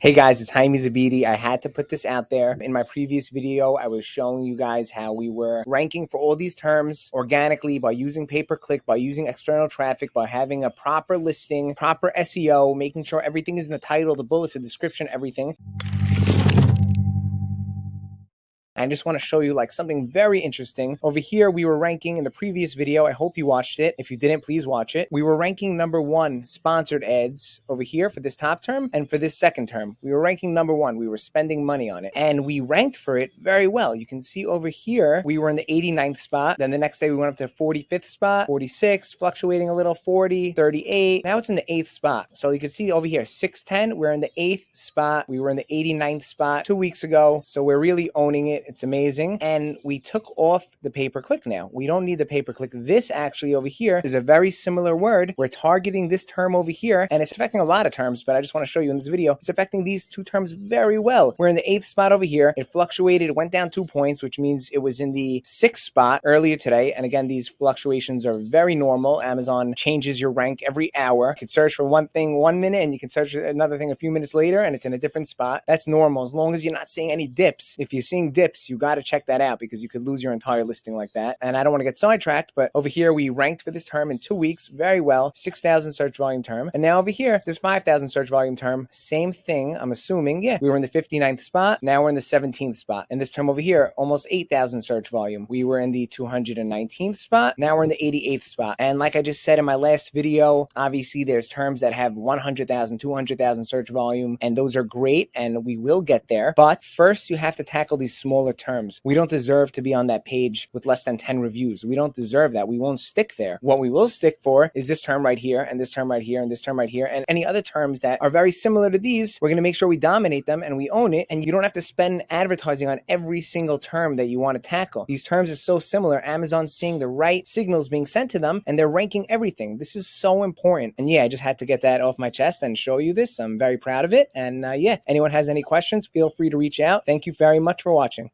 Hey guys, it's Jaime Zabidi. I had to put this out there. In my previous video, I was showing you guys how we were ranking for all these terms organically by using pay-per-click, by using external traffic, by having a proper listing, proper SEO, making sure everything is in the title, the bullets, the description, everything. I just want to show you like something very interesting. Over here, we were ranking in the previous video. I hope you watched it. If you didn't, please watch it. We were ranking #1 sponsored ads over here for this top term and for this second term. We were ranking #1. We were spending money on it and we ranked for it very well. You can see over here, we were in the 89th spot. Then the next day we went up to 45th spot, 46, fluctuating a little, 40, 38. Now it's in the 8th spot. So you can see over here, 610, we're in the 8th spot. We were in the 89th spot 2 weeks ago. So we're really owning it. It's amazing. And we took off the pay-per-click now. We don't need the pay-per-click. This actually over here is a very similar word. We're targeting this term over here, and it's affecting a lot of terms, but I just want to show you in this video, it's affecting these two terms very well. We're in the 8th spot over here. It fluctuated, it went down 2 points, which means it was in the 6th spot earlier today. And again, these fluctuations are very normal. Amazon changes your rank every hour. You can search for one thing 1 minute, and you can search another thing a few minutes later, and it's in a different spot. That's normal, as long as you're not seeing any dips. If you're seeing dips, you got to check that out because you could lose your entire listing like that. And I don't want to get sidetracked, but over here we ranked for this term in 2 weeks very well, 6,000 search volume term. And now over here, this 5,000 search volume term, same thing, I'm assuming. Yeah, we were in the 59th spot. Now we're in the 17th spot. And this term over here, almost 8,000 search volume. We were in the 219th spot. Now we're in the 88th spot. And like I just said in my last video, obviously there's terms that have 100,000, 200,000 search volume, and those are great, and we will get there. But first, you have to tackle these smaller terms. We don't deserve to be on that page with less than 10 reviews. We don't deserve that. We won't stick there. What we will stick for is this term right here, and this term right here, and this term right here, and any other terms that are very similar to these. We're going to make sure we dominate them and we own it, and you don't have to spend advertising on every single term that you want to tackle. These terms are so similar. Amazon's seeing the right signals being sent to them, and they're ranking everything. This is so important. And yeah, I just had to get that off my chest and show you this. I'm very proud of it. And yeah, anyone has any questions, feel free to reach out. Thank you very much for watching.